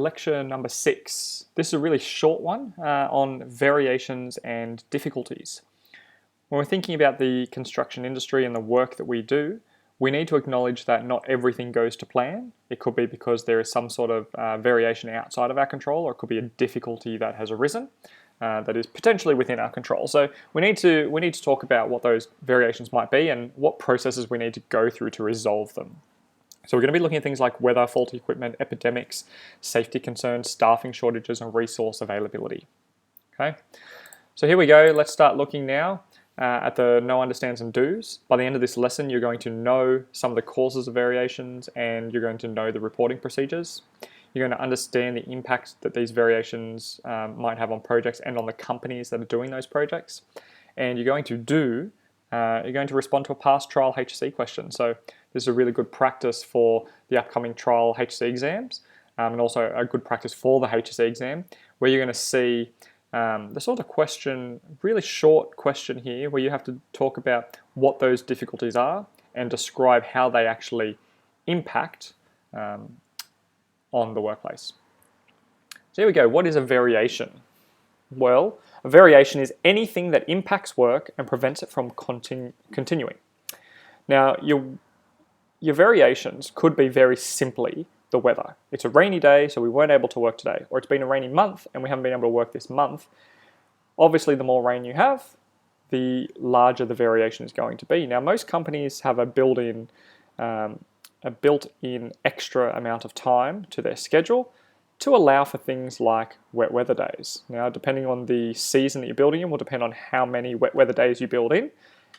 Lecture number 6. This is a really short one on variations and difficulties. When we're thinking about the construction industry and the work that we do, we need to acknowledge that not everything goes to plan. It could be because there is some sort of variation outside of our control, or it could be a difficulty that has arisen that is potentially within our control. So we need to talk about what those variations might be and what processes we need to go through to resolve them. So we're going to be looking at things like weather, faulty equipment, epidemics, safety concerns, staffing shortages, and resource availability. Okay, so here we go. Let's start looking now at the know, understands, and do's. By the end of this lesson, you're going to know some of the causes of variations, and you're going to know the reporting procedures. You're going to understand the impact that these variations might have on projects and on the companies that are doing those projects. And you're going to respond to a past trial HSC question. So this is a really good practice for the upcoming trial HSC exams, and also a good practice for the HSC exam, where you're going to see the sort of question, really short question here, where you have to talk about what those difficulties are and describe how they actually impact on the workplace. So here we go. What is a variation? Well, a variation is anything that impacts work and prevents it from continuing. Now, your variations could be very simply the weather. It's a rainy day, so we weren't able to work today. Or it's been a rainy month and we haven't been able to work this month. Obviously, the more rain you have, the larger the variation is going to be. Now, most companies have a built-in extra amount of time to their schedule to allow for things like wet weather days. Now, depending on the season that you're building in will depend on how many wet weather days you build in.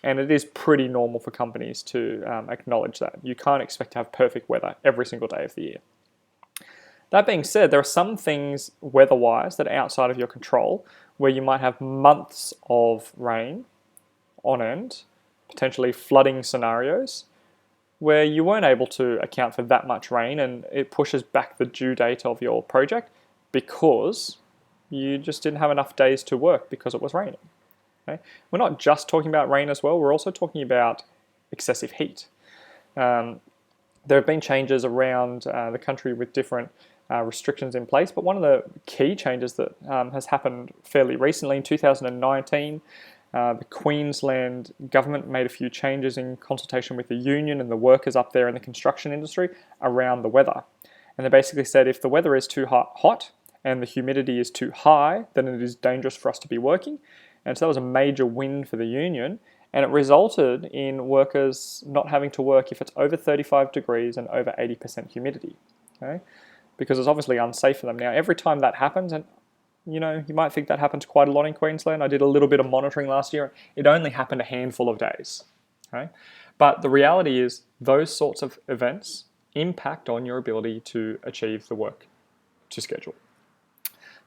And it is pretty normal for companies to acknowledge that. You can't expect to have perfect weather every single day of the year. That being said, there are some things weather-wise that are outside of your control, where you might have months of rain on end, potentially flooding scenarios, where you weren't able to account for that much rain and it pushes back the due date of your project because you just didn't have enough days to work because it was raining. Okay? We're not just talking about rain as well, we're also talking about excessive heat. There have been changes around the country with different restrictions in place, but one of the key changes that has happened fairly recently in 2019, the Queensland government made a few changes in consultation with the union and the workers up there in the construction industry around the weather. And they basically said if the weather is too hot and the humidity is too high, then it is dangerous for us to be working. And so that was a major win for the union, and it resulted in workers not having to work if it's over 35 degrees and over 80% humidity, okay? Because it's obviously unsafe for them. Now, every time that happens, and you might think that happens quite a lot in Queensland. I did a little bit of monitoring last year. It only happened a handful of days, okay? But the reality is those sorts of events impact on your ability to achieve the work to schedule.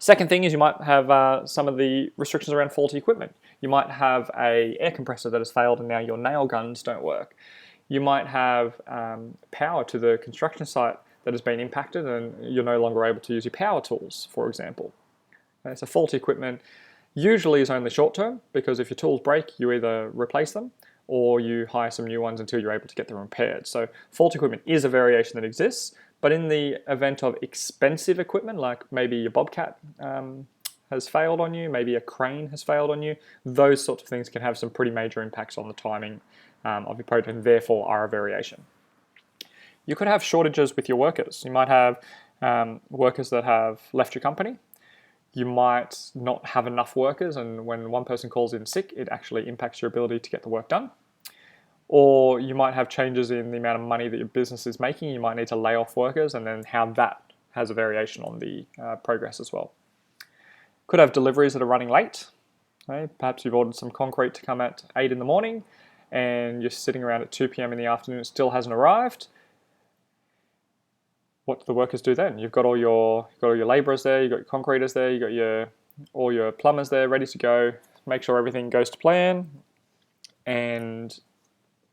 Second thing is you might have some of the restrictions around faulty equipment. You might have an air compressor that has failed and now your nail guns don't work. You might have power to the construction site that has been impacted and you're no longer able to use your power tools, for example. Okay, so faulty equipment usually is only short term, because if your tools break, you either replace them or you hire some new ones until you're able to get them repaired. So faulty equipment is a variation that exists. But in the event of expensive equipment, like maybe your Bobcat has failed on you, maybe a crane has failed on you, those sorts of things can have some pretty major impacts on the timing of your project and therefore are a variation. You could have shortages with your workers. You might have workers that have left your company. You might not have enough workers, and when one person calls in sick, it actually impacts your ability to get the work done. Or you might have changes in the amount of money that your business is making. You might need to lay off workers, and then how that has a variation on the progress as well. Could have deliveries that are running late. Okay? Perhaps you've ordered some concrete to come at 8 in the morning and you're sitting around at 2 p.m. in the afternoon, it still hasn't arrived. What do the workers do then? You've got all your labourers there, you've got your concreters there, you've got all your plumbers there ready to go, make sure everything goes to plan, and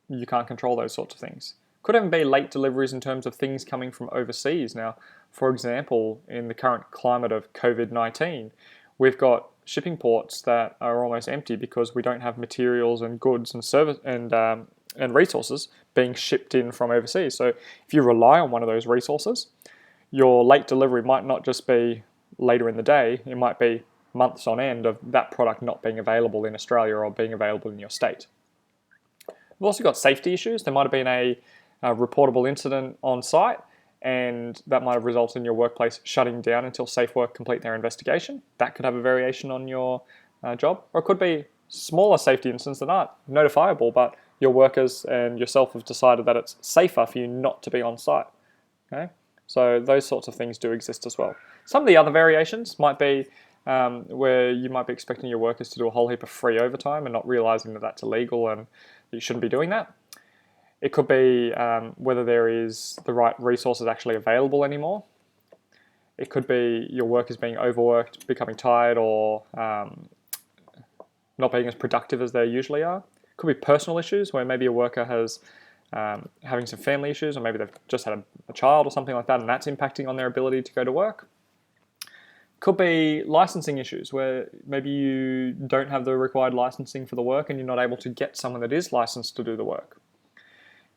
you can't control those sorts of things. Could even be late deliveries in terms of things coming from overseas. Now, for example, in the current climate of COVID-19, we've got shipping ports that are almost empty because we don't have materials and goods and service and resources being shipped in from overseas. So if you rely on one of those resources, your late delivery might not just be later in the day, it might be months on end of that product not being available in Australia or being available in your state. We've also got safety issues. There might have been a reportable incident on site, and that might have resulted in your workplace shutting down until SafeWork complete their investigation. That could have a variation on your job. Or it could be smaller safety incidents that aren't notifiable, but your workers and yourself have decided that it's safer for you not to be on site. Okay? So those sorts of things do exist as well. Some of the other variations might be where you might be expecting your workers to do a whole heap of free overtime and not realizing that that's illegal and you shouldn't be doing that. It could be whether there is the right resources actually available anymore. It could be your workers being overworked, becoming tired, or not being as productive as they usually are. It could be personal issues where maybe a worker has having some family issues, or maybe they've just had a child or something like that, and that's impacting on their ability to go to work. Could be licensing issues where maybe you don't have the required licensing for the work and you're not able to get someone that is licensed to do the work.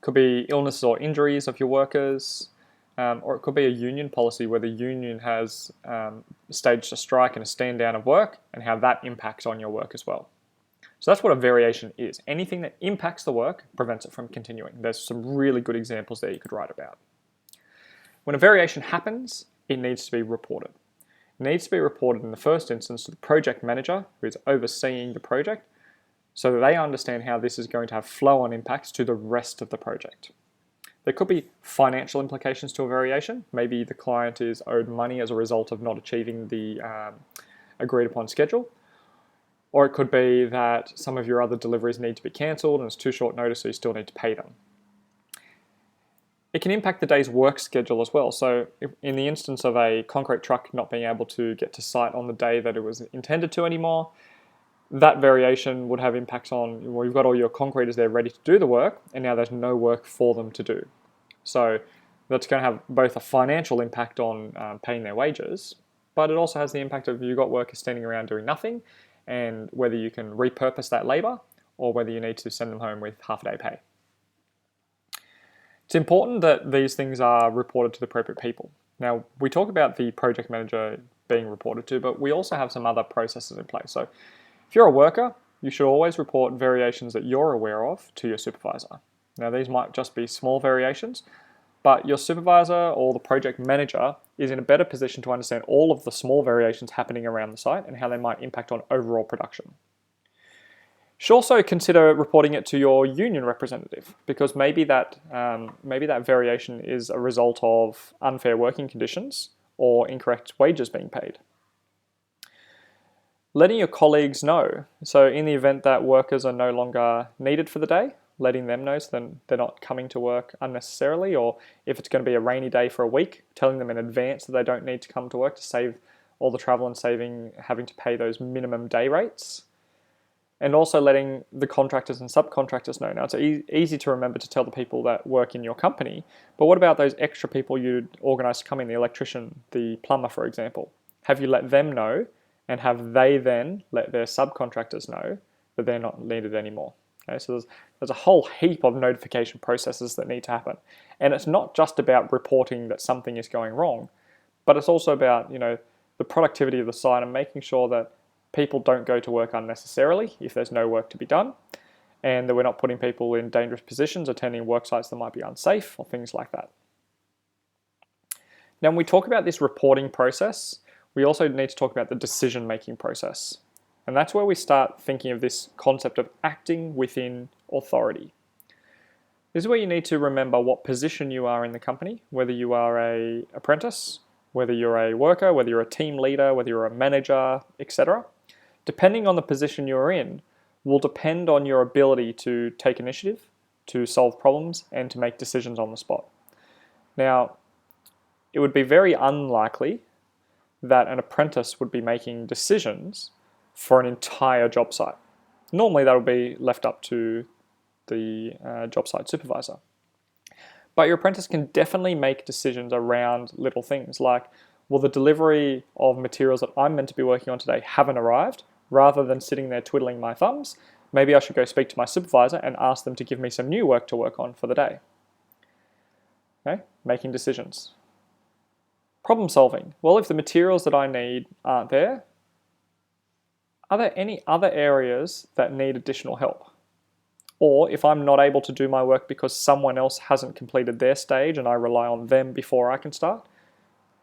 Could be illnesses or injuries of your workers, or it could be a union policy where the union has staged a strike and a stand down of work and how that impacts on your work as well. So that's what a variation is. Anything that impacts the work prevents it from continuing. There's some really good examples there you could write about. When a variation happens, it needs to be reported. It needs to be reported in the first instance to the project manager who is overseeing the project so that they understand how this is going to have flow-on impacts to the rest of the project. There could be financial implications to a variation. Maybe the client is owed money as a result of not achieving the agreed upon schedule. Or it could be that some of your other deliveries need to be cancelled and it's too short notice, so you still need to pay them. It can impact the day's work schedule as well. So in the instance of a concrete truck not being able to get to site on the day that it was intended to anymore, that variation would have impacts on, well, you've got all your concreters there ready to do the work, and now there's no work for them to do. So that's going to have both a financial impact on paying their wages, but it also has the impact of you've got workers standing around doing nothing, and whether you can repurpose that labour or whether you need to send them home with half a day pay. It's important that these things are reported to the appropriate people. Now, we talk about the project manager being reported to, but we also have some other processes in place. So if you're a worker, you should always report variations that you're aware of to your supervisor. Now, these might just be small variations, but your supervisor or the project manager is in a better position to understand all of the small variations happening around the site and how they might impact on overall production. You should also consider reporting it to your union representative, because maybe that variation is a result of unfair working conditions or incorrect wages being paid. Letting your colleagues know. So in the event that workers are no longer needed for the day, letting them know so then they're not coming to work unnecessarily, or if it's going to be a rainy day for a week, telling them in advance that they don't need to come to work to save all the travel and having to pay those minimum day rates. And also letting the contractors and subcontractors know. Now, it's easy to remember to tell the people that work in your company, but what about those extra people you'd organise to come in, the electrician, the plumber, for example? Have you let them know, and have they then let their subcontractors know that they're not needed anymore? Okay, so there's a whole heap of notification processes that need to happen. And it's not just about reporting that something is going wrong, but it's also about, the productivity of the site and making sure that people don't go to work unnecessarily if there's no work to be done, and that we're not putting people in dangerous positions attending work sites that might be unsafe or things like that. Now, when we talk about this reporting process, we also need to talk about the decision-making process. And that's where we start thinking of this concept of acting within authority. This is where you need to remember what position you are in the company, whether you are an apprentice, whether you're a worker, whether you're a team leader, whether you're a manager, etc. Depending on the position you're in, will depend on your ability to take initiative, to solve problems, and to make decisions on the spot. Now, it would be very unlikely that an apprentice would be making decisions for an entire job site. Normally, that would be left up to the job site supervisor. But your apprentice can definitely make decisions around little things like, well, the delivery of materials that I'm meant to be working on today haven't arrived. Rather than sitting there twiddling my thumbs, maybe I should go speak to my supervisor and ask them to give me some new work to work on for the day. Okay? Making decisions. Problem solving. Well, if the materials that I need aren't there, are there any other areas that need additional help? Or if I'm not able to do my work because someone else hasn't completed their stage and I rely on them before I can start,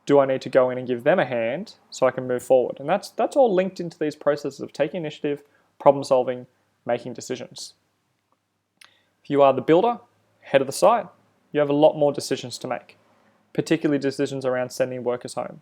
do I need to go in and give them a hand so I can move forward? And that's all linked into these processes of taking initiative, problem solving, making decisions. If you are the builder, head of the site, you have a lot more decisions to make, particularly decisions around sending workers home,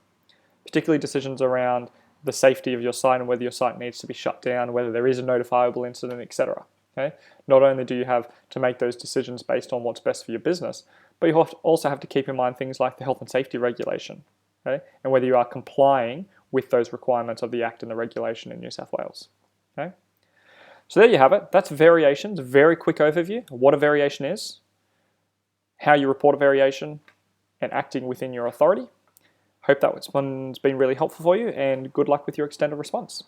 particularly decisions around the safety of your site and whether your site needs to be shut down, whether there is a notifiable incident, etc. Okay? Not only do you have to make those decisions based on what's best for your business, but you also have to keep in mind things like the health and safety regulation, okay? And whether you are complying with those requirements of the Act and the regulation in New South Wales. Okay? So there you have it. That's variations, a very quick overview of what a variation is, how you report a variation, and acting within your authority. Hope that one's been really helpful for you, and good luck with your extended response.